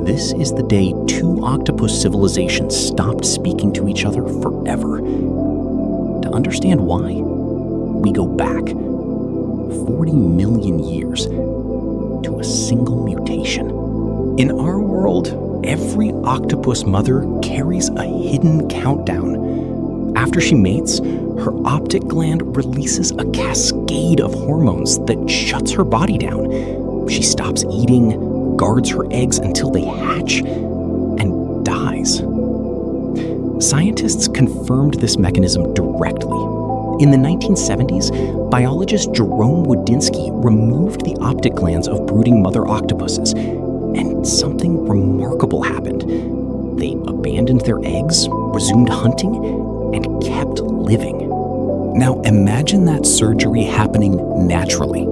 This is the day two octopus civilizations stopped speaking to each other forever. To understand why, we go back 40 million years to a single mutation. In our world, every octopus mother carries a hidden countdown. After she mates, her optic gland releases a cascade of hormones that shuts her body down. She stops eating, guards her eggs until they hatch, and dies. Scientists confirmed this mechanism directly. In the 1970s, biologist Jerome Wodinsky removed the optic glands of brooding mother octopuses, and something remarkable happened. They abandoned their eggs, resumed hunting, and kept living. Now imagine that surgery happening naturally.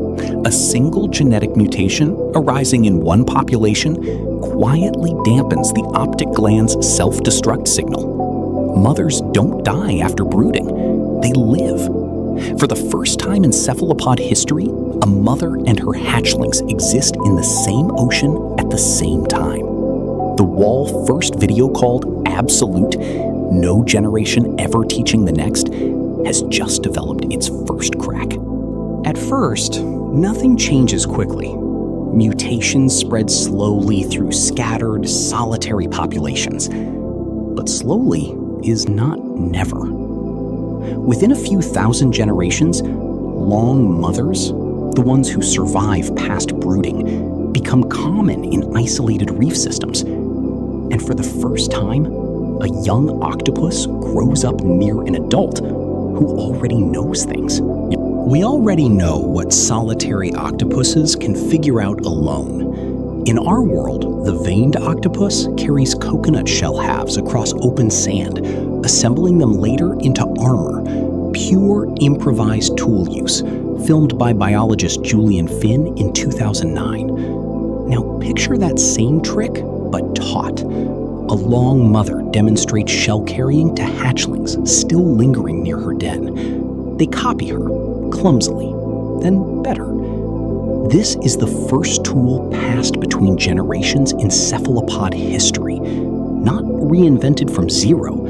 A single genetic mutation arising in one population quietly dampens the optic gland's self-destruct signal. Mothers don't die after brooding. They live. For the first time in cephalopod history, a mother and her hatchlings exist in the same ocean at the same time. The Wall first video called Absolute, No Generation Ever Teaching the Next, has just developed its first crack. At first, nothing changes quickly. Mutations spread slowly through scattered, solitary populations. But slowly is not never. Within a few thousand generations, long mothers, the ones who survive past brooding, become common in isolated reef systems. And for the first time, a young octopus grows up near an adult who already knows things. We already know what solitary octopuses can figure out alone. In our world, the veined octopus carries coconut shell halves across open sand, assembling them later into armor, pure improvised tool use, filmed by biologist Julian Finn in 2009. Now picture that same trick, but taught. A long mother demonstrates shell carrying to hatchlings still lingering near her den. They copy her, clumsily, then better. This is the first tool passed between generations in cephalopod history, not reinvented from zero,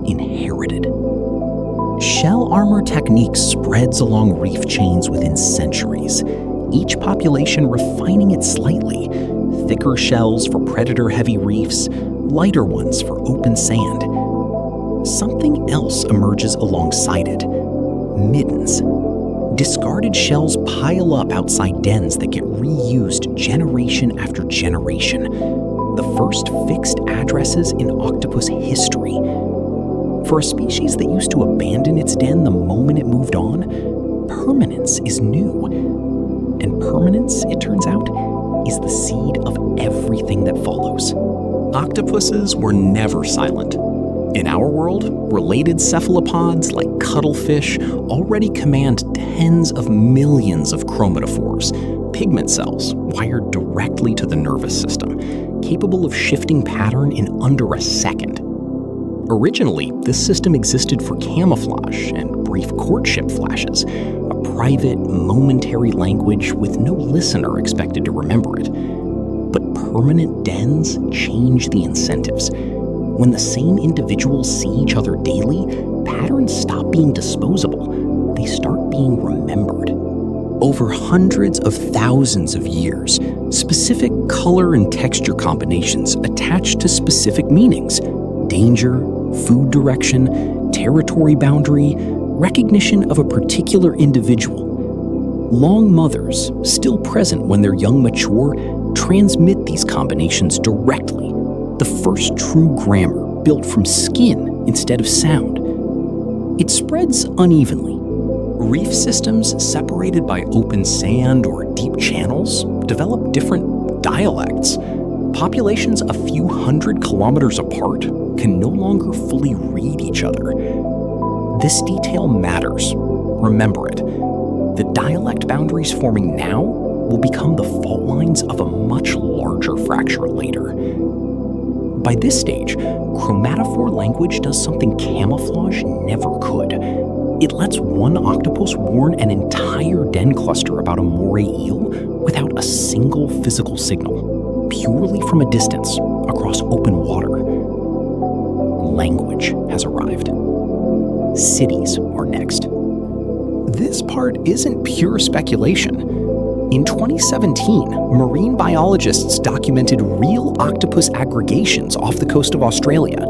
inherited. Shell armor technique spreads along reef chains within centuries, each population refining it slightly. Thicker shells for predator-heavy reefs, lighter ones for open sand. Something else emerges alongside it: middens. Discarded shells pile up outside dens that get reused generation after generation. The first fixed addresses in octopus history. For a species that used to abandon its den the moment it moved on, permanence is new. And permanence, it turns out, is the seed of everything that follows. Octopuses were never silent. In our world, related cephalopods like cuttlefish already command tens of millions of chromatophores, pigment cells wired directly to the nervous system, capable of shifting pattern in under a second. Originally, this system existed for camouflage and brief courtship flashes, a private, momentary language with no listener expected to remember it. But permanent dens change the incentives. When the same individuals see each other daily, patterns stop being disposable. They start being remembered. Over hundreds of thousands of years, specific color and texture combinations attach to specific meanings: danger, food direction, territory boundary, recognition of a particular individual. Long mothers, still present when their young mature, transmit these combinations directly. The first true grammar built from skin instead of sound. It spreads unevenly. Reef systems separated by open sand or deep channels develop different dialects. Populations a few hundred kilometers apart can no longer fully read each other. This detail matters. Remember it. The dialect boundaries forming now will become the fault lines of a much larger fracture later. By this stage, chromatophore language does something camouflage never could. It lets one octopus warn an entire den cluster about a moray eel without a single physical signal. purely from a distance across open water. Language has arrived. Cities are next. This part isn't pure speculation. In 2017, marine biologists documented real octopus aggregations off the coast of Australia,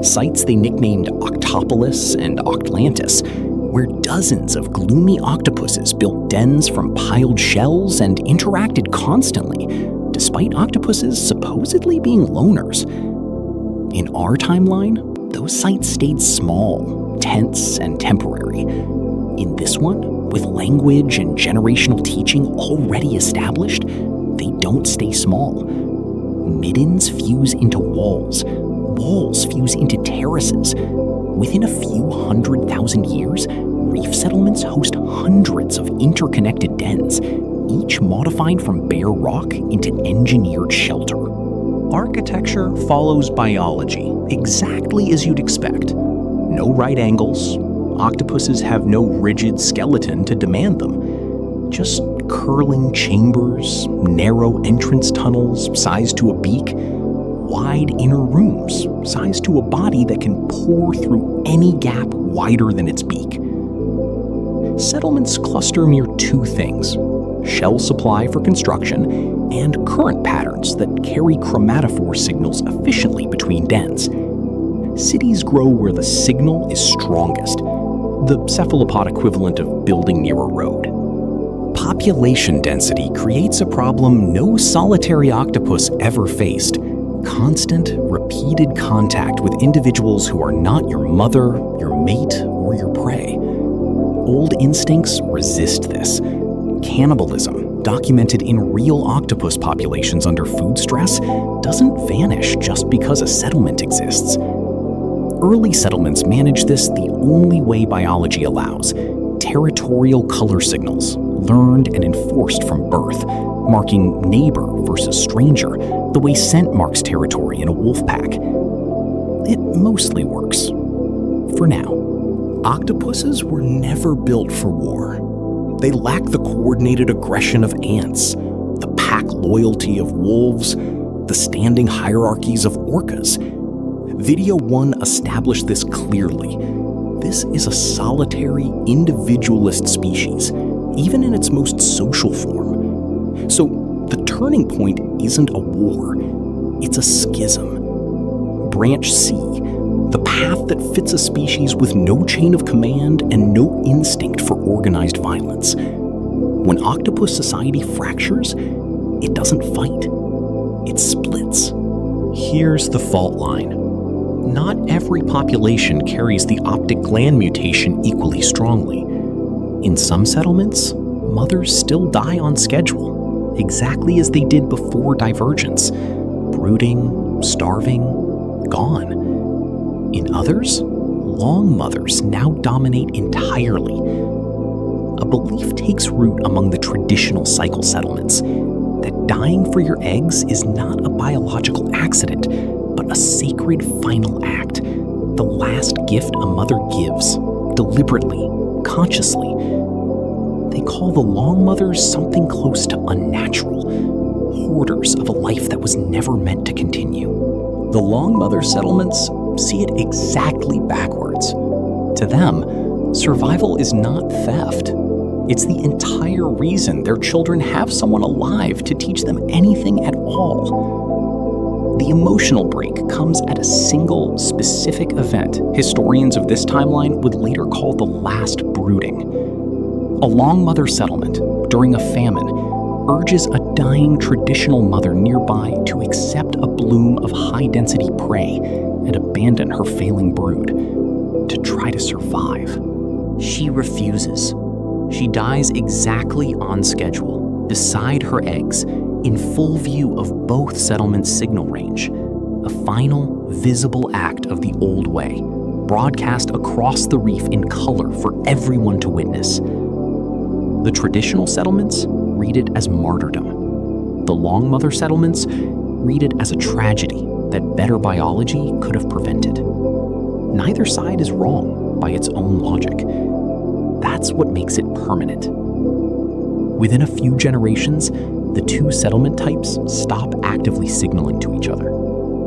sites they nicknamed Octopolis and Octlantis, where dozens of gloomy octopuses built dens from piled shells and interacted constantly, despite octopuses supposedly being loners. In our timeline, those sites stayed small, tense, and temporary. In this one, with language and generational teaching already established, they don't stay small. Middens fuse into walls. Walls fuse into terraces. Within a few 100,000 years, reef settlements host hundreds of interconnected dens, each modified from bare rock into engineered shelter. Architecture follows biology, exactly as you'd expect. No right angles. Octopuses have no rigid skeleton to demand them. Just curling chambers, narrow entrance tunnels sized to a beak, wide inner rooms sized to a body that can pour through any gap wider than its beak. Settlements cluster near two things: shell supply for construction and current patterns that carry chromatophore signals efficiently between dens. Cities grow where the signal is strongest, the cephalopod equivalent of building near a road. Population density creates a problem no solitary octopus ever faced: constant, repeated contact with individuals who are not your mother, your mate, or your prey. Old instincts resist this. Cannibalism, documented in real octopus populations under food stress, doesn't vanish just because a settlement exists. Early settlements manage this the only way biology allows: territorial color signals, learned and enforced from birth, marking neighbor versus stranger, the way scent marks territory in a wolf pack. It mostly works. For now. Octopuses were never built for war. They lack the coordinated aggression of ants, the pack loyalty of wolves, the standing hierarchies of orcas. Video 1 established this clearly. This is a solitary, individualist species, even in its most social form. So the turning point isn't a war, it's a schism. Branch C, the path that fits a species with no chain of command and no instinct for organized violence. When octopus society fractures, it doesn't fight, it splits. Here's the fault line. Not every population carries the optic gland mutation equally strongly. In some settlements, mothers still die on schedule, exactly as they did before Divergence: brooding, starving, gone. In others, long mothers now dominate entirely. A belief takes root among the traditional cycle settlements that dying for your eggs is not a biological accident, but a sacred final act, the last gift a mother gives, deliberately, consciously. They call the long mothers something close to unnatural, hoarders of a life that was never meant to continue. The long mother settlements see it exactly backwards. To them, survival is not theft. It's the entire reason their children have someone alive to teach them anything at all. The emotional break comes at a single, specific event historians of this timeline would later call the last brooding. A long mother settlement, during a famine, urges a dying traditional mother nearby to accept a bloom of high-density prey and abandon her failing brood, to try to survive. She refuses. She dies exactly on schedule, beside her eggs, in full view of both settlements' signal range. A final, visible act of the old way, broadcast across the reef in color for everyone to witness. The traditional settlements read it as martyrdom. The long mother settlements read it as a tragedy that better biology could have prevented. Neither side is wrong by its own logic. That's what makes it permanent. Within a few generations, the two settlement types stop actively signaling to each other.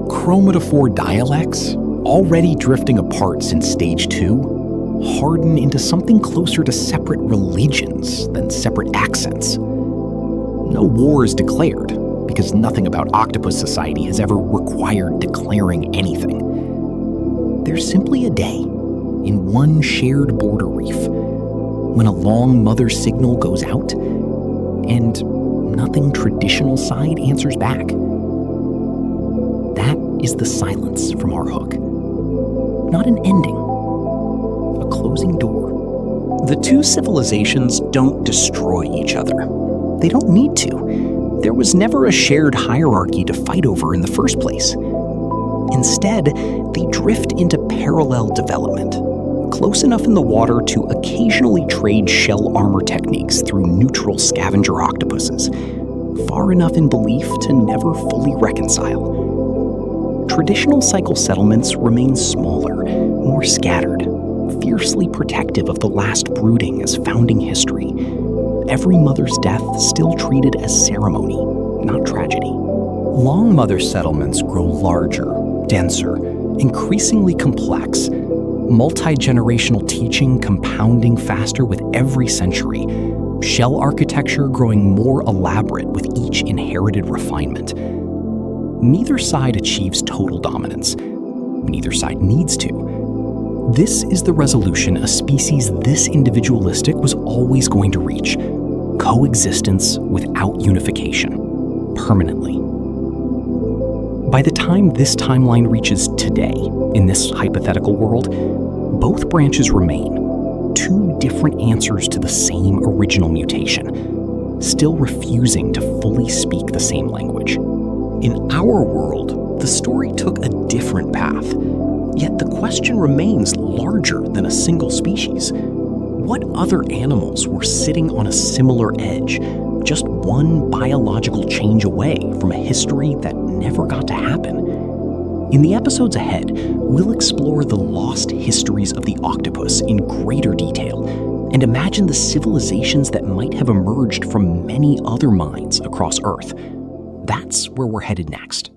Chromatophore dialects, already drifting apart since stage 2, harden into something closer to separate religions than separate accents. No war is declared, because nothing about octopus society has ever required declaring anything. There's simply a day, in one shared border reef, when a long mother signal goes out, and nothing traditional side answers back. That is the silence from our hook. Not an ending, a closing door. The two civilizations don't destroy each other. They don't need to. There was never a shared hierarchy to fight over in the first place. Instead, they drift into parallel development, close enough in the water to occasionally trade shell armor techniques through neutral scavenger octopuses, far enough in belief to never fully reconcile. Traditional cycle settlements remain smaller, more scattered, fiercely protective of the last brooding as founding history. Every mother's death still treated as ceremony, not tragedy. Long mother settlements grow larger, denser, increasingly complex, multi-generational teaching compounding faster with every century, shell architecture growing more elaborate with each inherited refinement. Neither side achieves total dominance. Neither side needs to. This is the resolution a species this individualistic was always going to reach: coexistence without unification, permanently. By the time this timeline reaches today, in this hypothetical world, both branches remain, two different answers to the same original mutation, still refusing to fully speak the same language. In our world, the story took a different path, yet the question remains larger than a single species. What other animals were sitting on a similar edge, just one biological change away from a history that never got to happen? In the episodes ahead, we'll explore the lost histories of the octopus in greater detail and imagine the civilizations that might have emerged from many other minds across Earth. That's where we're headed next.